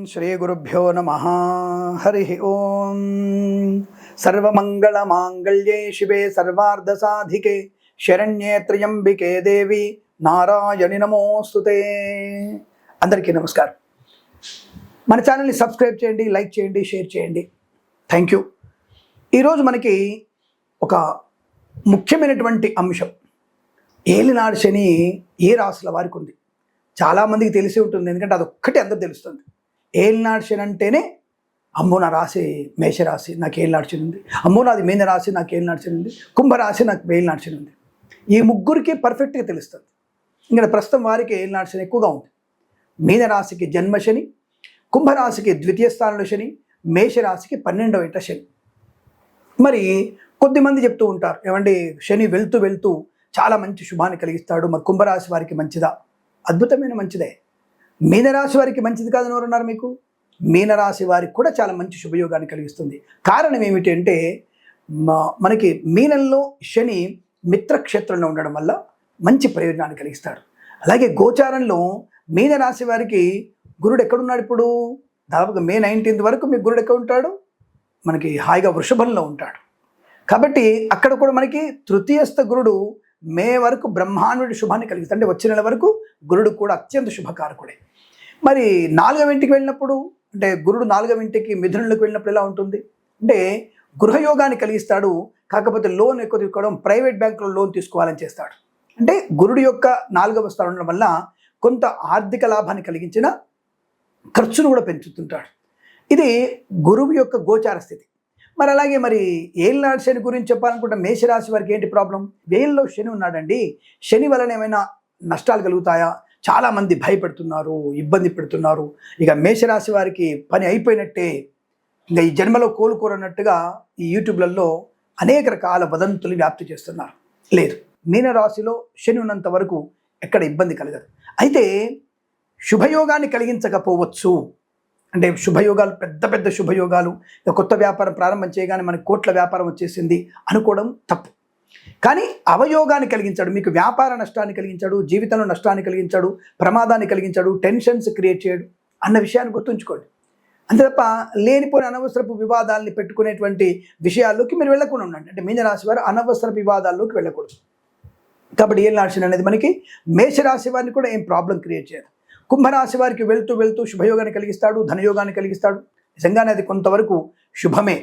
శ్రీ గురుభ్యో నమః. హరి ఓం. సర్వమంగళమాంగళ్యే శివే సర్వార్ధసాధికే శరణ్యే త్ర్యంబికే దేవి నారాయణి నమోస్తుతే. అందరికీ నమస్కారం. మన ఛానల్ని సబ్స్క్రైబ్ చేయండి, లైక్ చేయండి, షేర్ చేయండి. Thank you. ఈరోజు మనకి ఒక ముఖ్యమైనటువంటి అంశం, ఏలినాడు శని ఏ రాశుల వారికి ఉంది. చాలామందికి తెలిసి ఉంటుంది, ఎందుకంటే అదొక్కటి అందరూ తెలుస్తుంది. ఏలినాడు శని అంటేనే అమ్మో నా రాశి మేషరాశి, నాకు ఏలినాడు శని ఉంది, అమ్మో నాది మీన రాశి, నాకు ఏలినాడు శని ఉంది, కుంభరాశి, నాకు ఏలినాడు శని ఉంది. ఈ ముగ్గురికి పర్ఫెక్ట్గా తెలుస్తుంది. ఇంకా ప్రస్తుతం వారికి ఏలినాడు శని ఎక్కువగా ఉంది. మీన రాశికి జన్మశని, కుంభరాశికి ద్వితీయ స్థానంలో శని, మేషరాశికి 12వ ఇంట శని. మరి కొద్దిమంది చెప్తూ ఉంటారు, ఏమండి శని వెళ్తూ వెళ్తూ చాలా మంచి శుభాన్ని కలిగిస్తాడు, మరి కుంభరాశి వారికి మంచిదా? అద్భుతమైన మంచిదే. మీనరాశి వారికి మంచిది కాదని ఎవరున్నారు మీకు? మీనరాశి వారికి కూడా చాలా మంచి శుభయోగాన్ని కలిగిస్తుంది. కారణం ఏమిటి అంటే, మనకి మీనంలో శని మిత్రక్షేత్రంలో ఉండడం వల్ల మంచి ప్రయోజనాన్ని కలిగిస్తాడు. అలాగే గోచారంలో మీనరాశి వారికి గురుడు ఎక్కడున్నాడు? ఇప్పుడు దాదాపుగా మే 19th వరకు మీకు గురుడు ఎక్కడ ఉంటాడు? మనకి హాయిగా వృషభంలో ఉంటాడు. కాబట్టి అక్కడ కూడా మనకి తృతీయస్థ గురుడు మే వరకు బ్రహ్మాండుడి శుభాన్ని కలిగిస్తాడు. అంటే వచ్చే నెల వరకు గురుడు కూడా అత్యంత శుభకారకుడే. మరి 4వ ఇంటికి వెళ్ళినప్పుడు, అంటే గురుడు 4వ ఇంటికి మిథునంలోకి వెళ్ళినప్పుడు ఎలా ఉంటుంది అంటే, గృహయోగాన్ని కలిగిస్తాడు. కాకపోతే లోన్ ఎక్కువ తీసుకోవడం, ప్రైవేట్ బ్యాంకులో లోన్ తీసుకోవాలని చేస్తాడు. అంటే గురుడు యొక్క 4వ స్థానం ఉండడం వల్ల కొంత ఆర్థిక లాభాన్ని కలిగించిన ఖర్చును కూడా పెంచుతుంటాడు. ఇది గురువు యొక్క గోచార స్థితి. మరి అలాగే మరి ఏలినాడు శని గురించి చెప్పాలనుకుంటే, మేషరాశి వారికి ఏంటి ప్రాబ్లం? వేల్లో శని ఉన్నాడండి. శని వలన ఏమైనా నష్టాలు కలుగుతాయా? చాలామంది భయపెడుతున్నారు, ఇబ్బంది పెడుతున్నారు. ఇక మేషరాశి వారికి పని అయిపోయినట్టే, ఇంకా ఈ జన్మలో కోలుకోరన్నట్టుగా ఈ యూట్యూబ్లలో అనేక రకాల వదంతులు వ్యాప్తి చేస్తున్నారు. లేదు, మీనరాశిలో శని ఉన్నంత వరకు ఎక్కడ ఇబ్బంది కలగదు. అయితే శుభయోగాన్ని కలిగించకపోవచ్చు. అంటే శుభయోగాలు, పెద్ద పెద్ద శుభయోగాలు, కొత్త వ్యాపారం ప్రారంభం చేయగానే మనకి కోట్ల వ్యాపారం వచ్చేసింది అనుకోవడం తప్పు. కానీ అవయోగాన్ని కలిగించాడు, మీకు వ్యాపార నష్టాన్ని కలిగించాడు, జీవితంలో నష్టాన్ని కలిగించాడు, ప్రమాదాన్ని కలిగించాడు, టెన్షన్స్ క్రియేట్ చేయడు అన్న విషయాన్ని గుర్తుంచుకోండి. అంతే తప్ప లేనిపోయిన అనవసరపు వివాదాలని పెట్టుకునేటువంటి విషయాల్లోకి మీరు వెళ్ళకుండా ఉండండి. అంటే మీనరాశి వారు అనవసర వివాదాల్లోకి వెళ్ళకూడదు. కాబట్టి ఏలినాడు శని అనేది మనకి మేషరాశి వారిని కూడా ఏం ప్రాబ్లం క్రియేట్ చేయదు. కుంభరాశి వారికి వెళ్తూ వెళ్తూ శుభయోగాన్ని కలిగిస్తాడు, ధనయోగాన్ని కలిగిస్తాడు. నిజంగానే అది కొంతవరకు శుభమే.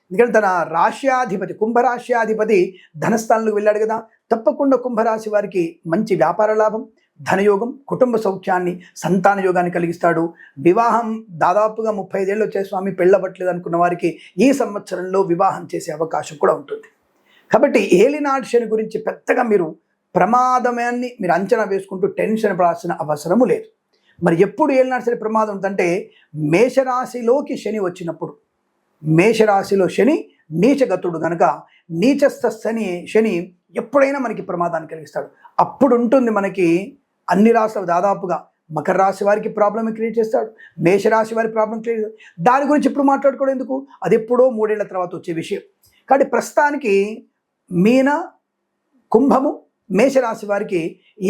ఎందుకంటే తన రాశ్యాధిపతి, కుంభరాశ్యాధిపతి ధనస్థానంలోకి వెళ్ళాడు కదా. తప్పకుండా కుంభరాశి వారికి మంచి వ్యాపార లాభం, ధనయోగం, కుటుంబ సౌఖ్యాన్ని, సంతాన యోగాన్ని కలిగిస్తాడు. వివాహం దాదాపుగా 35 ఏళ్ళు వచ్చే స్వామి పెళ్ళవట్లేదు అనుకున్న వారికి ఈ సంవత్సరంలో వివాహం చేసే అవకాశం కూడా ఉంటుంది. కాబట్టి ఏలినాడు శని గురించి పెద్దగా మీరు ప్రమాదమాన్ని మీరు అంచనా వేసుకుంటూ టెన్షన్ పడాల్సిన అవసరము లేదు. మరి ఎప్పుడు ఏలినాడు శని ప్రమాదం ఉందంటే, మేషరాశిలోకి శని వచ్చినప్పుడు. మేషరాశిలో శని నీచగతుడు కనుక నీచస్థ శని ఎప్పుడైనా మనకి ప్రమాదాన్ని కలిగిస్తాడు. అప్పుడు ఉంటుంది మనకి అన్ని రాశులు దాదాపుగా. మకర రాశి వారికి ప్రాబ్లం క్రియేట్ చేస్తాడు, మేషరాశి వారి ప్రాబ్లం క్రియేట్ చేస్తాడు. దాని గురించి ఇప్పుడు మాట్లాడుకోవడం ఎందుకు, అది ఎప్పుడో 3 ఏళ్ల తర్వాత వచ్చే విషయం. కాబట్టి ప్రస్తుతానికి మీన, కుంభము, మేషరాశి వారికి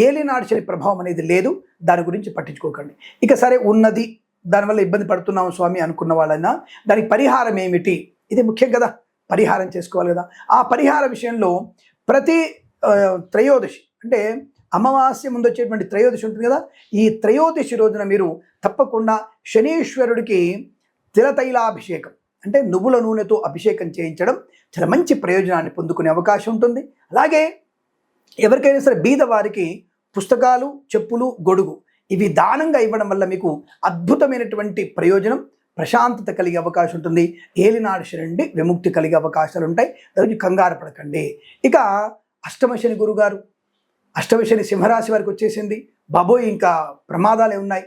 ఏలినాడు శని ప్రభావం అనేది లేదు. దాని గురించి పట్టించుకోకండి. ఇక సరే ఉన్నది, దానివల్ల ఇబ్బంది పడుతున్నాము స్వామి అనుకున్న వాళ్ళైనా దానికి పరిహారం ఏమిటి, ఇది ముఖ్యం కదా. పరిహారం చేసుకోవాలి కదా. ఆ పరిహార విషయంలో ప్రతి త్రయోదశి, అంటే అమావాస్య ముందు వచ్చేటువంటి త్రయోదశి ఉంటుంది కదా, ఈ త్రయోదశి రోజున మీరు తప్పకుండా శనీశ్వరుడికి తిలతైలాభిషేకం, అంటే నువ్వుల నూనెతో అభిషేకం చేయించడం చాలా మంచి ప్రయోజనాన్ని పొందుకునే అవకాశం ఉంటుంది. అలాగే ఎవరికైనా సరే బీద వారికి పుస్తకాలు, చెప్పులు, గొడుగు ఇవి దానంగా ఇవ్వడం వల్ల మీకు అద్భుతమైనటువంటి ప్రయోజనం, ప్రశాంతత కలిగే అవకాశం ఉంటుంది. ఏలినాడు శని నుండి విముక్తి కలిగే అవకాశాలు ఉంటాయి. దానికి కంగారు పడకండి. ఇక అష్టమ శని గురుగారు, అష్టమ శని సింహరాశి వారికి వచ్చేసింది. బాబోయ్ ఇంకా ప్రమాదాలే ఉన్నాయి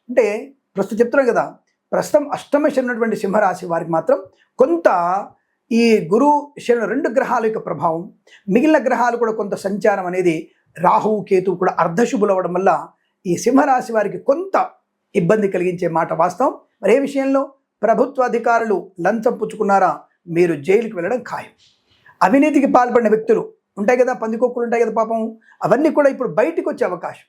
అంటే ప్రస్తుతం చెప్తున్నాం కదా. ప్రస్తుతం అష్టమ శని ఉన్నటువంటి సింహరాశి వారికి మాత్రం కొంత ఈ గురు శని 2 గ్రహాల యొక్క ప్రభావం, మిగిలిన గ్రహాలు కూడా కొంత సంచారం అనేది, రాహువు కేతువు కూడా అర్ధశుభులు అవ్వడం వల్ల ఈ సింహరాశి వారికి కొంత ఇబ్బంది కలిగించే మాట వాస్తవం. మరి ఏ విషయంలో? ప్రభుత్వ అధికారులు లంచం పుచ్చుకున్నారా, మీరు జైలుకి వెళ్ళడం ఖాయం. అవినీతికి పాల్పడిన వ్యక్తులు ఉంటాయి కదా, పందికొక్కులు ఉంటాయి కదా పాపం, అవన్నీ కూడా ఇప్పుడు బయటికి వచ్చే అవకాశం.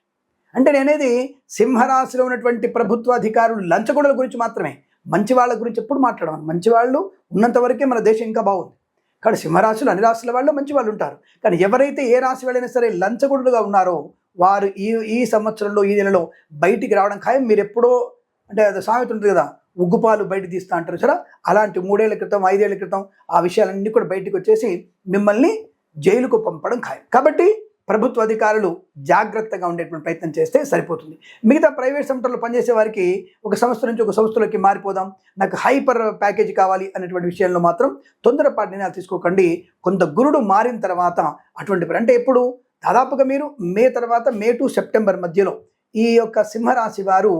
అంటే నేనేది సింహరాశిలో ఉన్నటువంటి ప్రభుత్వ అధికారులు లంచగొండల గురించి మాత్రమే, మంచి వాళ్ళ గురించి ఎప్పుడు మాట్లాడమని. మంచి వాళ్ళు ఉన్నంత వరకే మన దేశం ఇంకా బాగుంది. కానీ సింహరాశులు అన్ని రాశుల వాళ్ళు మంచి వాళ్ళు ఉంటారు. కానీ ఎవరైతే ఏ రాశి వాళ్ళైనా సరే లంచగొండులుగా ఉన్నారో వారు ఈ సంవత్సరంలో ఈ నెలలో బయటికి రావడం ఖాయం. మీరు ఎప్పుడో అంటే అది సామెత ఉంటుంది కదా, ఉగ్గుపాలు బయట తీస్తా అంటారు సరే, అలాంటి 3 ఏళ్ల క్రితం 5 ఏళ్ల క్రితం ఆ విషయాలన్నీ కూడా బయటకు వచ్చేసి మిమ్మల్ని జైలుకు పంపడం ఖాయం. కాబట్టి ప్రభుత్వ అధికారులు జాగ్రత్తగా ఉండేటువంటి ప్రయత్నం చేస్తే సరిపోతుంది. మిగతా ప్రైవేట్ సంస్థల్లో పనిచేసే వారికి ఒక సంస్థ నుంచి ఒక సంస్థలోకి మారిపోదాం, నాకు హైపర్ ప్యాకేజ్ కావాలి అనేటువంటి విషయంలో మాత్రం తొందరపాటు నిర్ణయాలు తీసుకోకండి. కొంత గురుడు మారిన తర్వాత అటువంటి అంటే ఎప్పుడు దాదాపుగా మీరు మే టు సెప్టెంబర్ మధ్యలో ఈ యొక్క సింహరాశి వారు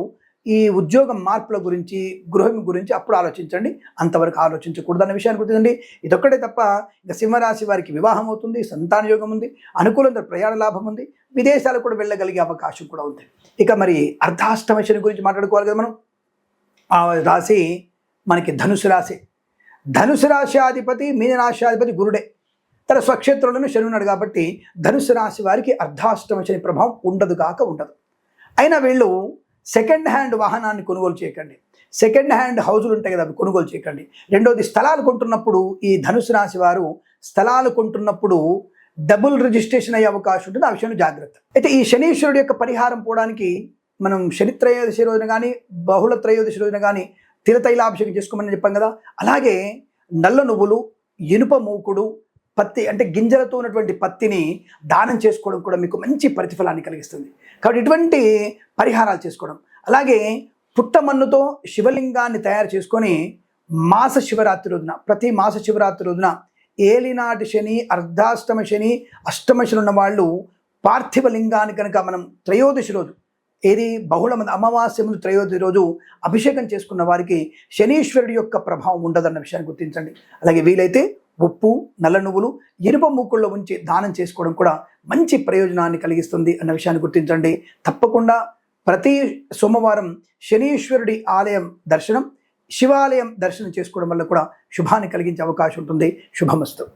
ఈ ఉద్యోగం మార్పుల గురించి, గృహం గురించి అప్పుడు ఆలోచించండి. అంతవరకు ఆలోచించకూడదు అన్న విషయాన్ని గుర్తించండి. ఇదొక్కటే తప్ప ఇంకా సింహరాశి వారికి వివాహం అవుతుంది, సంతాన యోగం ఉంది, అనుకూలంగా ప్రయాణ లాభం ఉంది, విదేశాలకు కూడా వెళ్ళగలిగే అవకాశం కూడా ఉంది. ఇక మరి అర్ధాష్టమ శని గురించి మాట్లాడుకోవాలి కదా మనం. ఆ రాశి మనకి ధనుసు రాశి. ధనుసు రాశ్యాధిపతి మీనరాశ్యాధిపతి గురుడే. తన స్వక్షేత్రంలోనే శని ఉన్నాడు కాబట్టి ధనుసు రాశి వారికి అర్ధాష్టమ శని ప్రభావం ఉండదు. అయినా వీళ్ళు సెకండ్ హ్యాండ్ వాహనాన్ని కొనుగోలు చేయకండి, సెకండ్ హ్యాండ్ హౌజులు ఉంటాయి కదా అవి కొనుగోలు చేయకండి. రెండోది స్థలాలు కొంటున్నప్పుడు ఈ ధనుసు రాశి వారు స్థలాలు కొంటున్నప్పుడు డబుల్ రిజిస్ట్రేషన్ అయ్యే అవకాశం ఉంటుంది. ఆ విషయంలో జాగ్రత్త. అయితే ఈ శనీశ్వరుడు యొక్క పరిహారం పోవడానికి మనం శని త్రయోదశి రోజున కానీ బహుళ త్రయోదశి రోజున కానీ తిలతైలాభిషేకం చేసుకోమని చెప్పాం కదా. అలాగే నల్ల నువ్వులు, ఇనుప మూకుడు, పత్తి అంటే గింజలతో ఉన్నటువంటి పత్తిని దానం చేసుకోవడం కూడా మీకు మంచి ప్రతిఫలాన్ని కలిగిస్తుంది. కాబట్టి ఇటువంటి పరిహారాలు చేసుకోవడం, అలాగే పుట్టమన్నుతో శివలింగాన్ని తయారు చేసుకొని మాస శివరాత్రి రోజున, ప్రతి మాస శివరాత్రి రోజున ఏలినాటి శని, అర్ధాష్టమ శని, అష్టమ శని ఉన్న వాళ్ళు పార్థివ లింగాన్ని కనుక మనం త్రయోదశి రోజు ఏది బహుళ మంది అమావాస్య ముందు త్రయోదశి రోజు అభిషేకం చేసుకున్న వారికి శనీశ్వరుడి యొక్క ప్రభావం ఉండదన్న విషయాన్ని గుర్తించండి. అలాగే వీలైతే ఉప్పు, నల్ల నువ్వులు, ఇనుప మూకుల్లో ఉంచి దానం చేసుకోవడం కూడా మంచి ప్రయోజనాన్ని కలిగిస్తుంది అన్న విషయాన్ని గుర్తించండి. తప్పకుండా ప్రతి సోమవారం శనీశ్వరుడి ఆలయం దర్శనం, శివాలయం దర్శనం చేసుకోవడం వల్ల కూడా శుభాన్ని కలిగించే అవకాశం ఉంటుంది. శుభమస్తు.